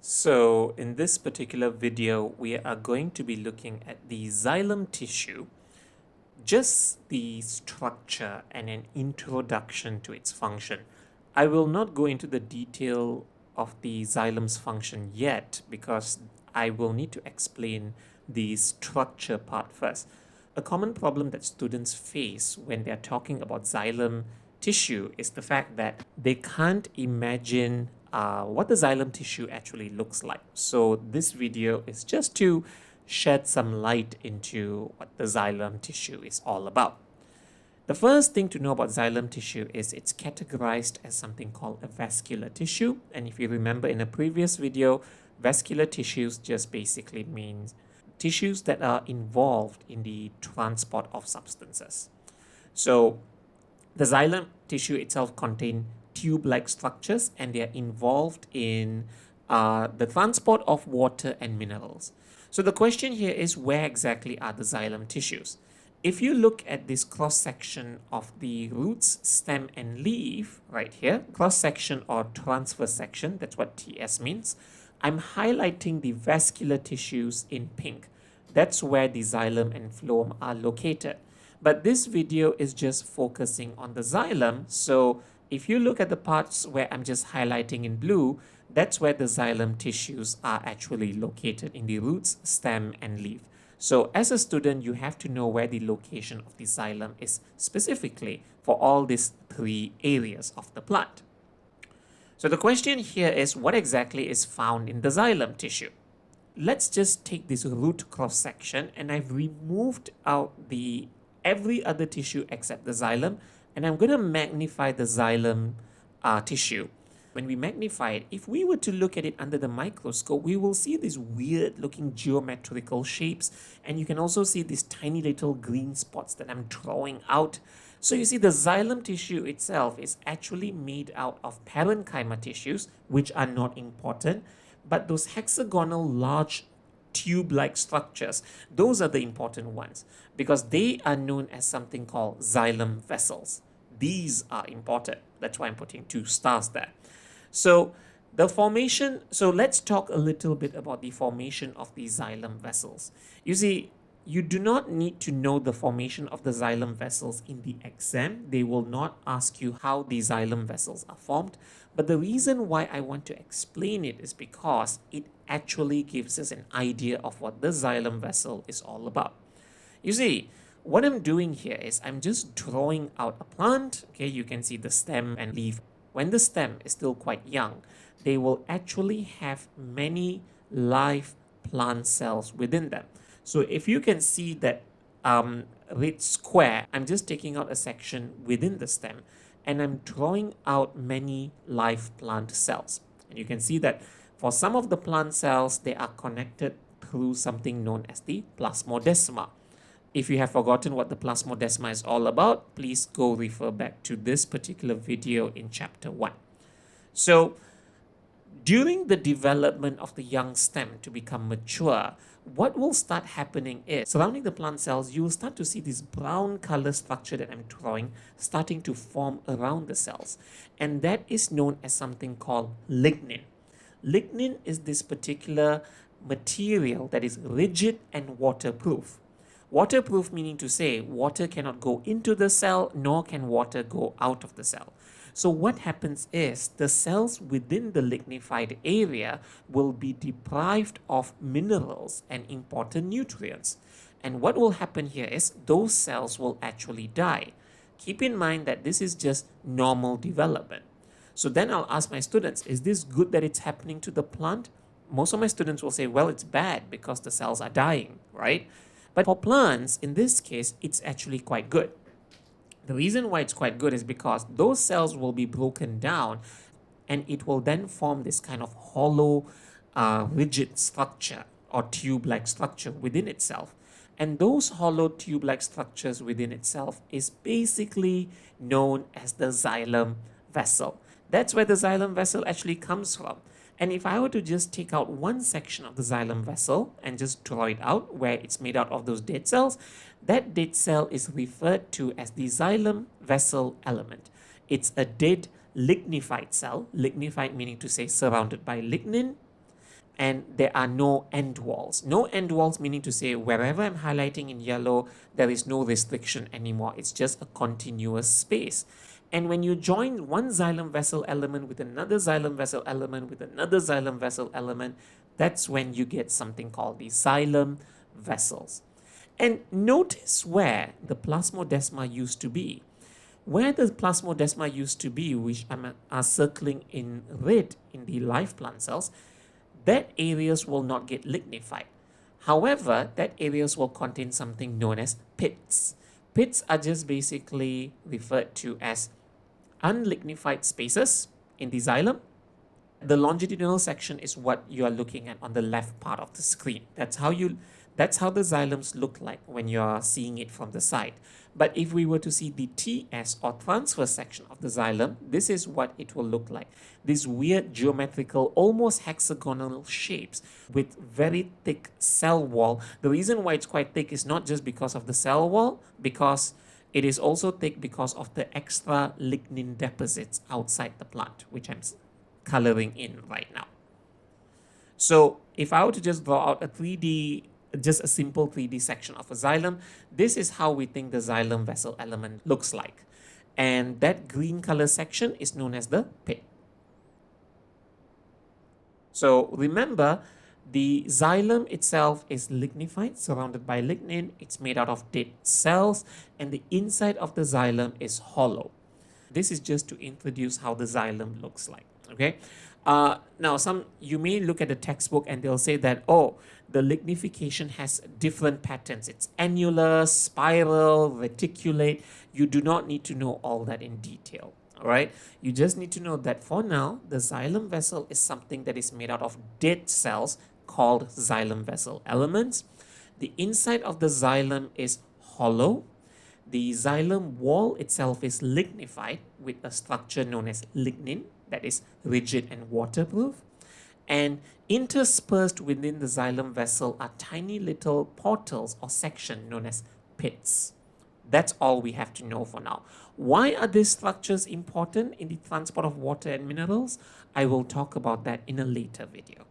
So in this particular video, we are going to be looking at the xylem tissue, just the structure and an introduction to its function. I will not go into the detail of the xylem's function yet because I will need to explain the structure part first. A common problem that students face when they're talking about xylem tissue is the fact that they can't imagine what the xylem tissue actually looks like. So this video is just to shed some light into what the xylem tissue is all about. The first thing to know about xylem tissue is it's categorized as something called a vascular tissue. And if you remember in a previous video, vascular tissues just basically means tissues that are involved in the transport of substances. So the xylem tissue itself contains tube-like structures and they are involved in the transport of water and minerals. So the question here is, where exactly are the xylem tissues? If you look at this cross-section of the roots, stem, and leaf right here, cross-section or transverse section, that's what TS means, I'm highlighting the vascular tissues in pink. That's where the xylem and phloem are located. But this video is just focusing on the xylem. So if you look at the parts where I'm just highlighting in blue, that's where the xylem tissues are actually located in the roots, stem, and leaf. So as a student, you have to know where the location of the xylem is specifically for all these three areas of the plant. So the question here is, what exactly is found in the xylem tissue? Let's just take this root cross section, and I've removed out every other tissue except the xylem, and I'm going to magnify the xylem tissue. When we magnify it, if we were to look at it under the microscope, we will see these weird looking geometrical shapes, and you can also see these tiny little green spots that I'm drawing out. So you see, the xylem tissue itself is actually made out of parenchyma tissues, which are not important, but those hexagonal large tube-like structures, those are the important ones because they are known as something called xylem vessels. These are important. That's why I'm putting 2 stars there. So the formation, so let's talk a little bit about the formation of the xylem vessels. You see, you do not need to know the formation of the xylem vessels in the exam. They will not ask you how the xylem vessels are formed. But the reason why I want to explain it is because it actually gives us an idea of what the xylem vessel is all about. You see, what I'm doing here is I'm just drawing out a plant. Okay, you can see the stem and leaf. When the stem is still quite young, they will actually have many live plant cells within them. So if you can see that red square, I'm just taking out a section within the stem and I'm drawing out many live plant cells. And you can see that for some of the plant cells, they are connected through something known as the plasmodesma. If you have forgotten what the plasmodesma is all about, please go refer back to this particular video in chapter 1. So during the development of the young stem to become mature, what will start happening is, surrounding the plant cells, you will start to see this brown color structure that I'm drawing starting to form around the cells. And that is known as something called lignin. Lignin is this particular material that is rigid and waterproof. Waterproof meaning to say water cannot go into the cell, nor can water go out of the cell. So what happens is the cells within the lignified area will be deprived of minerals and important nutrients. And what will happen here is those cells will actually die. Keep in mind that this is just normal development. So then I'll ask my students, is this good that it's happening to the plant? Most of my students will say, well, it's bad because the cells are dying, right? But for plants, in this case, it's actually quite good. The reason why it's quite good is because those cells will be broken down and it will then form this kind of hollow, rigid structure or tube-like structure within itself. And those hollow tube-like structures within itself is basically known as the xylem vessel. That's where the xylem vessel actually comes from. And if I were to just take out one section of the xylem vessel and just draw it out where it's made out of those dead cells, that dead cell is referred to as the xylem vessel element. It's a dead lignified cell, lignified meaning to say surrounded by lignin, and there are no end walls. No end walls meaning to say wherever I'm highlighting in yellow, there is no restriction anymore. It's just a continuous space. And when you join one xylem vessel element with another xylem vessel element with another xylem vessel element, that's when you get something called the xylem vessels. And notice where the plasmodesma used to be. Where the plasmodesma used to be, which are circling in red in the live plant cells, that areas will not get lignified. However, that areas will contain something known as pits. Pits are just basically referred to as unlignified spaces in the xylem. The longitudinal section is what you are looking at on the left part of the screen. That's how the xylems look like when you are seeing it from the side. But if we were to see the TS or transfer section of the xylem, this is what it will look like. These weird geometrical, almost hexagonal shapes with very thick cell wall. The reason why it's quite thick is not just because of the cell wall, because it is also thick because of the extra lignin deposits outside the plant, which I'm coloring in right now. So if I were to just draw out a 3D, just a simple 3D section of a xylem, this is how we think the xylem vessel element looks like. And that green color section is known as the pit. So remember, the xylem itself is lignified, surrounded by lignin. It's made out of dead cells, and the inside of the xylem is hollow. This is just to introduce how the xylem looks like. Okay. Now, you may look at the textbook and they'll say that, oh, the lignification has different patterns. It's annular, spiral, reticulate. You do not need to know all that in detail. All right. You just need to know that for now, the xylem vessel is something that is made out of dead cells called xylem vessel elements. The inside of the xylem is hollow. The xylem wall itself is lignified with a structure known as lignin that is rigid and waterproof. And interspersed within the xylem vessel are tiny little portals or sections known as pits. That's all we have to know for now. Why are these structures important in the transport of water and minerals? I will talk about that in a later video.